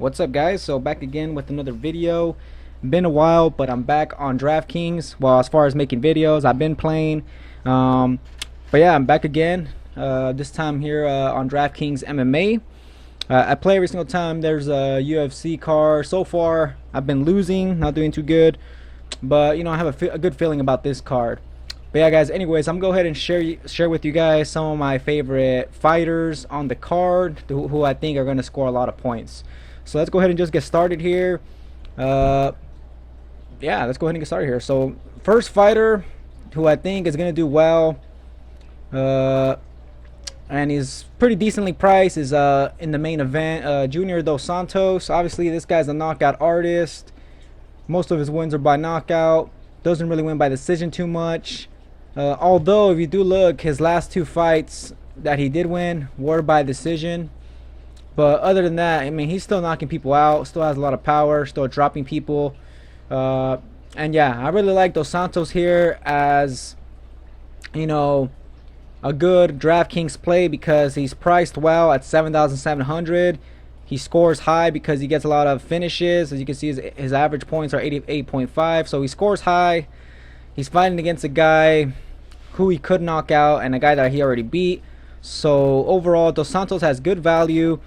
What's up, guys? So back again with another video. Been a while, but I'm back on DraftKings. Well, as far as making videos, I've been playing, but yeah, I'm back again. This time here on DraftKings MMA. I play every single time there's a UFC card. So far I've been losing, not doing too good, but you know, I have a good feeling about this card. But yeah, guys, anyways, I'm gonna go ahead and share with you guys some of my favorite fighters on the card who I think are gonna score a lot of points. So let's go ahead and just get started here. Yeah, let's go ahead and get started here. So first fighter who I think is gonna do well, and he's pretty decently priced, is in the main event, Junior Dos Santos. Obviously this guy's a knockout artist. Most of his wins are by knockout. Doesn't really win by decision too much. Although if you do look, his last two fights that he did win were by decision. But other than that, I mean, he's still knocking people out, still has a lot of power, still dropping people. And yeah, I really like Dos Santos here as, you know, a good DraftKings play because he's priced well at 7,700. He scores high because he gets a lot of finishes. As you can see, his average points are 88.5. So he scores high. He's fighting against a guy who he could knock out and a guy that he already beat. So overall, Dos Santos has good value,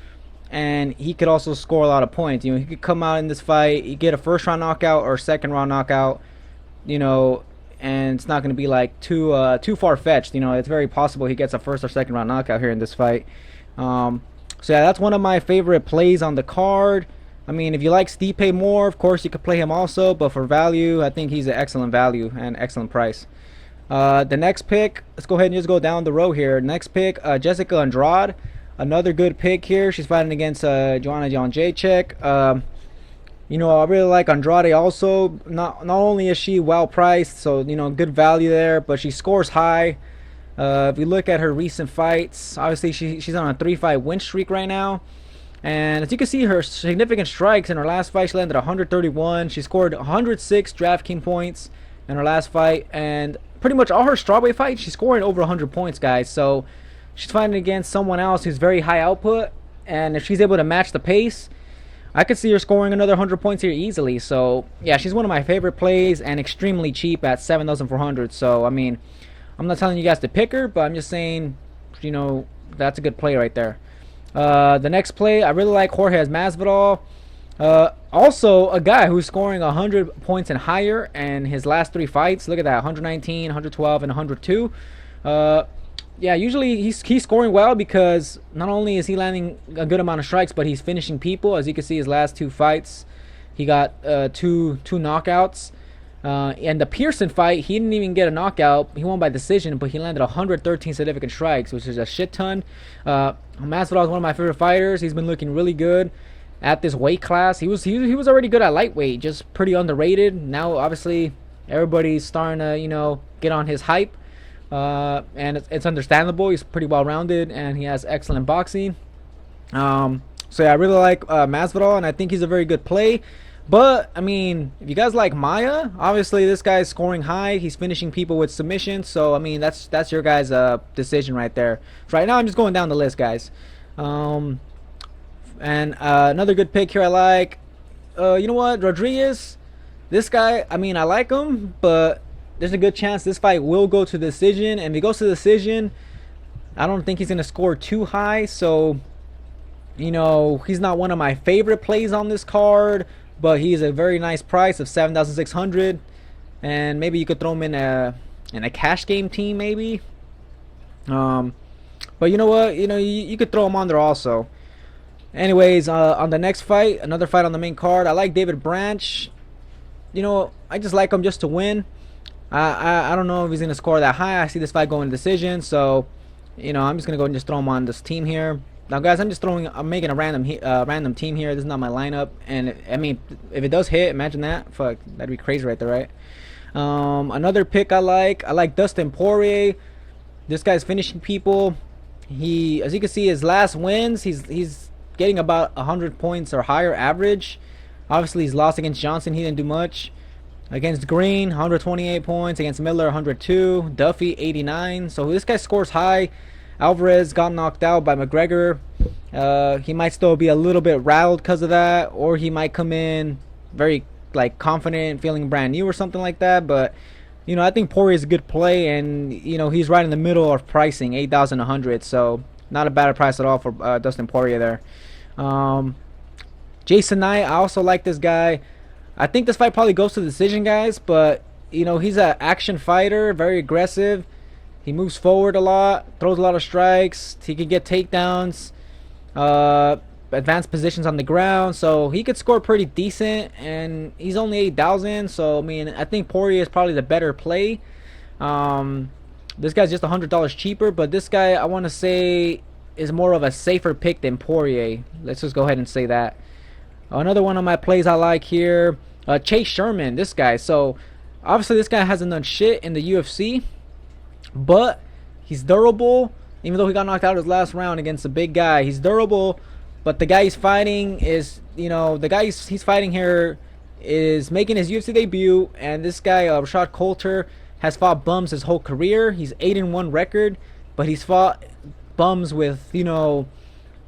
and he could also score a lot of points. You know, he could come out in this fight, he get a first round knockout or second round knockout, you know, and it's not going to be like too far fetched. You know, it's very possible he gets a first or second round knockout here in this fight. So yeah, that's one of my favorite plays on the card. I mean, if you like Stipe more, of course you could play him also, but for value, I think he's an excellent value and excellent price. The next pick, let's go ahead and just go down the row here. Next pick, Jessica Andrade, another good pick here. She's fighting against Joanna jedrzejczyk. You know, I really like Andrade also. Not only is she well priced, so you know, good value there, but she scores high. If you look at her recent fights, obviously she's on a 3-fight win streak right now. And as you can see, her significant strikes in her last fight, she landed 131. She scored 106 DraftKings points in her last fight, and pretty much all her strawweight fights, she's scoring over 100 points, guys. So she's fighting against someone else who's very high output, and if she's able to match the pace, I could see her scoring another 100 points here easily. So yeah, she's one of my favorite plays and extremely cheap at 7,400. So I mean, I'm not telling you guys to pick her, but I'm just saying, you know, that's a good play right there. The next play, I really like Jorge Masvidal. Also a guy who's scoring 100 points and higher in his last 3 fights. Look at that, 119, 112, and 102. Yeah, usually he's scoring well because not only is he landing a good amount of strikes, but he's finishing people. As you can see, his last 2 fights, he got two knockouts. And the Pearson fight, he didn't even get a knockout. He won by decision, but he landed 113 significant strikes, which is a shit ton. Masvidal is one of my favorite fighters. He's been looking really good at this weight class. He was already good at lightweight, just pretty underrated. Now, obviously, everybody's starting to, you know, get on his hype, and it's understandable. He's pretty well rounded, and he has excellent boxing. So yeah, I really like Masvidal, and I think he's a very good play. But I mean, if you guys like Maia, obviously this guy's scoring high. He's finishing people with submissions. So I mean, that's your guys' decision right there. So right now, I'm just going down the list, guys. And another good pick here I like. You know what, Rodriguez. This guy, I mean, I like him, but there's a good chance this fight will go to decision. And if he goes to decision, I don't think he's gonna score too high. So, you know, he's not one of my favorite plays on this card. But he's a very nice price of 7,600, and maybe you could throw him in a cash game team, maybe. But you know what? You know, you could throw him on there also. Anyways, on the next fight, another fight on the main card, I like David Branch. You know, I just like him just to win. I don't know if he's gonna score that high. I see this fight going to decision, so you know, I'm just gonna go and just throw him on this team here. Now, guys, I'm making a random team here. This is not my lineup, and I mean, if it does hit, imagine that. Fuck, that'd be crazy right there, right? Another pick I like Dustin Poirier. This guy's finishing people. As you can see, his last wins, he's getting about 100 points or higher average. Obviously, he's lost against Johnson. He didn't do much. Against Green, 128 points. Against Miller, 102. Duffy, 89. So this guy scores high Alvarez got knocked out by McGregor. He might still be a little bit rattled because of that, or he might come in very like confident, feeling brand new or something like that. But you know, I think Poirier is a good play, and you know, he's right in the middle of pricing, 8,100. So not a bad price at all for Dustin Poirier there. Jason Knight, I also like this guy. I think this fight probably goes to the decision, guys, but you know, he's an action fighter, very aggressive. He moves forward a lot, throws a lot of strikes. He could get takedowns, advanced positions on the ground, so he could score pretty decent. And he's only 8,000, so I mean, I think Poirier is probably the better play. This guy's just $100 cheaper, but this guy, I want to say, is more of a safer pick than Poirier. Let's just go ahead and say that. Another one of my plays I like here, Chase Sherman. This guy, so obviously this guy hasn't done shit in the UFC, but he's durable. Even though he got knocked out his last round against a big guy, he's durable. But the guy he's fighting is, you know, the guy he's fighting here is making his UFC debut. And this guy, Rashad Coulter, has fought bums his whole career. He's 8-1 record, but he's fought bums with, you know,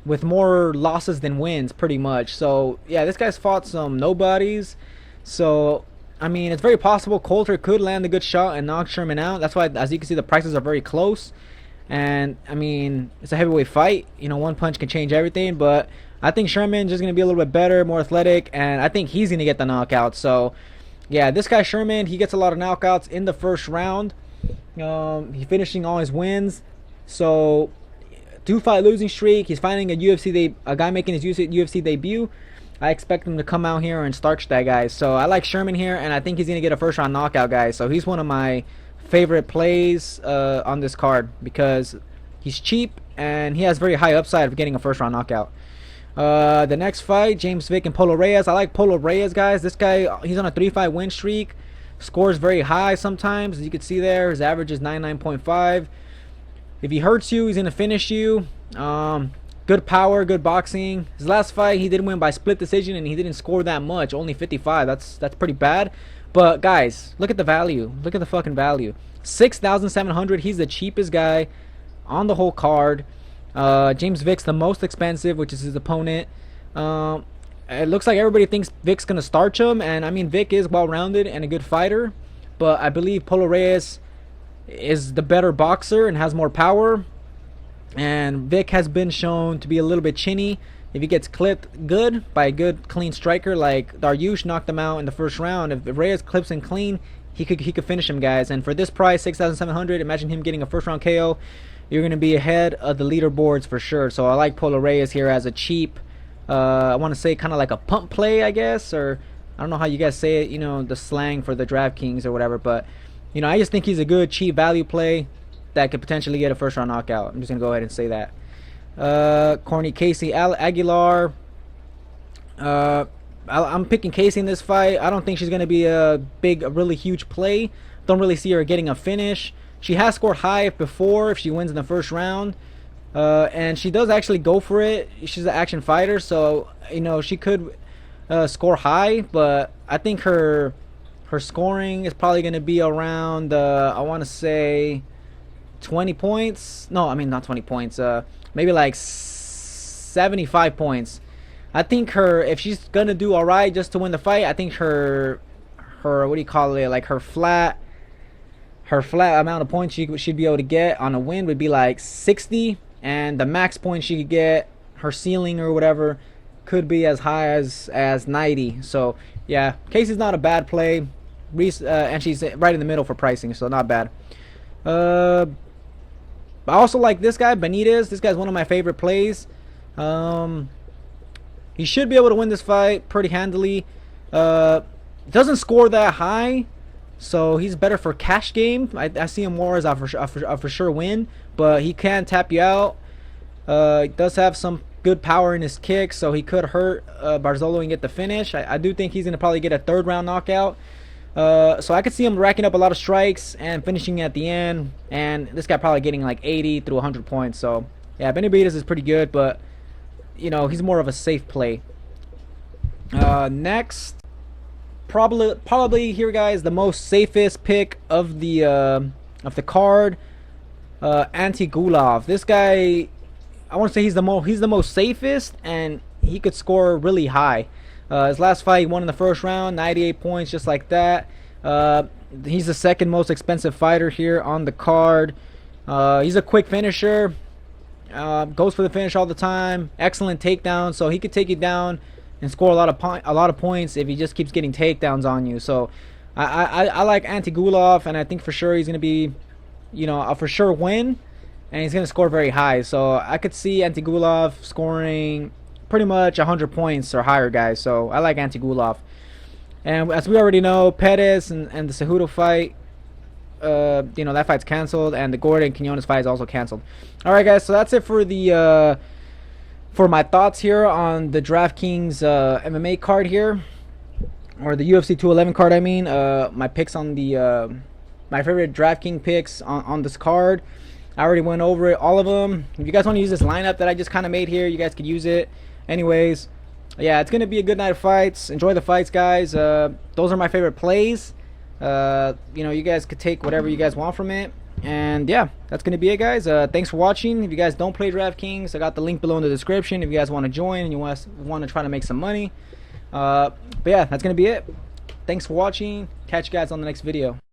with more losses than wins, pretty much. So yeah, this guy's fought some nobodies. So I mean, it's very possible Coulter could land a good shot and knock Sherman out. That's why, as you can see, the prices are very close. And I mean, it's a heavyweight fight. You know, one punch can change everything. But I think Sherman's just going to be a little bit better, more athletic, and I think he's going to get the knockout. So yeah, this guy Sherman, he gets a lot of knockouts in the first round. He's finishing all his wins. So 2-fight losing streak. He's fighting a guy making his UFC debut. I expect him to come out here and starch that guy. So I like Sherman here, and I think he's going to get a first-round knockout, guys. So he's one of my favorite plays on this card because he's cheap, and he has very high upside of getting a first-round knockout. The next fight, James Vick and Polo Reyes. I like Polo Reyes, guys. This guy, he's on a 3-fight win streak. Scores very high sometimes. As you can see there, his average is 99.5. If he hurts you, he's going to finish you. Good power, good boxing. His last fight, he did win by split decision, and he didn't score that much, only 55. That's pretty bad. But guys, look at the value. Look at the fucking value. 6,700. He's the cheapest guy on the whole card. James Vick's the most expensive, which is his opponent. It looks like everybody thinks Vick's gonna starch him, and I mean, Vick is well-rounded and a good fighter, but I believe Polo Reyes is the better boxer and has more power. And Vick has been shown to be a little bit chinny. If he gets clipped good by a good clean striker like Dariush knocked him out in the first round, if Reyes clips him clean, he could finish him, guys. And for this price, 6,700, imagine him getting a first round KO. You're going to be ahead of the leaderboards for sure. So I like Polo Reyes here as a cheap, I want to say kind of like a pump play, I guess, or I don't know how you guys say it, you know, the slang for the Draftkings or whatever, but you know, I just think he's a good cheap value play that could potentially get a first round knockout. I'm just gonna go ahead and say that. Corny Casey Aguilar. I'm picking Casey in this fight. I don't think she's gonna be a really huge play. Don't really see her getting a finish. She has scored high before if she wins in the first round, and she does actually go for it. She's an action fighter, so you know she could score high. But I think her scoring is probably gonna be around I want to say 20 points. No, I mean not 20 points. Maybe like 75 points. I think if she's gonna do all right just to win the fight, I think her what do you call it? Like her flat amount of points she'd be able to get on a win would be like 60, and the max points she could get, her ceiling or whatever, could be as high as 90. So yeah, Casey's not a bad play. And she's right in the middle for pricing, so not bad. I also like this guy, Benitez. This guy's one of my favorite plays. He should be able to win this fight pretty handily. Doesn't score that high, so he's better for cash game. I see him more as a for sure win, but he can tap you out. He does have some good power in his kicks, so he could hurt Barzolo and get the finish. I do think he's going to probably get a third round knockout. So I could see him racking up a lot of strikes and finishing at the end, and this guy probably getting like 80 through 100 points. So yeah, Benavidez is pretty good, but you know, he's more of a safe play. Next, probably here, guys, the most safest pick of the card. Antigulov. This guy, I want to say he's the most safest, and he could score really high. His last fight, he won in the first round, 98 points, just like that. He's the second most expensive fighter here on the card. He's a quick finisher. Goes for the finish all the time. Excellent takedown, so he could take you down and score a lot of points if he just keeps getting takedowns on you. So I like Antigulov, and I think for sure he's gonna be, you know, a for sure win, and he's gonna score very high. So I could see Antigulov scoring pretty much 100 points or higher, guys. So I like Antigulov. And as we already know, Pettis and the Cejudo fight, you know, that fight's canceled, and the Gordon Quinones fight is also canceled. All right, guys. So that's it for the for my thoughts here on the Draftkings MMA card here, or the UFC 211 card. I mean, my picks on the my favorite DraftKings picks on this card. I already went over it, all of them. If you guys want to use this lineup that I just kind of made here, you guys could use it. Anyways, yeah, it's gonna be a good night of fights. Enjoy the fights, guys. Those are my favorite plays. You know, you guys could take whatever you guys want from it. And yeah, that's gonna be it, guys. Thanks for watching. If you guys don't play DraftKings, I got the link below in the description if you guys want to join and you want to try to make some money. But yeah, that's gonna be it. Thanks for watching. Catch you guys on the next video.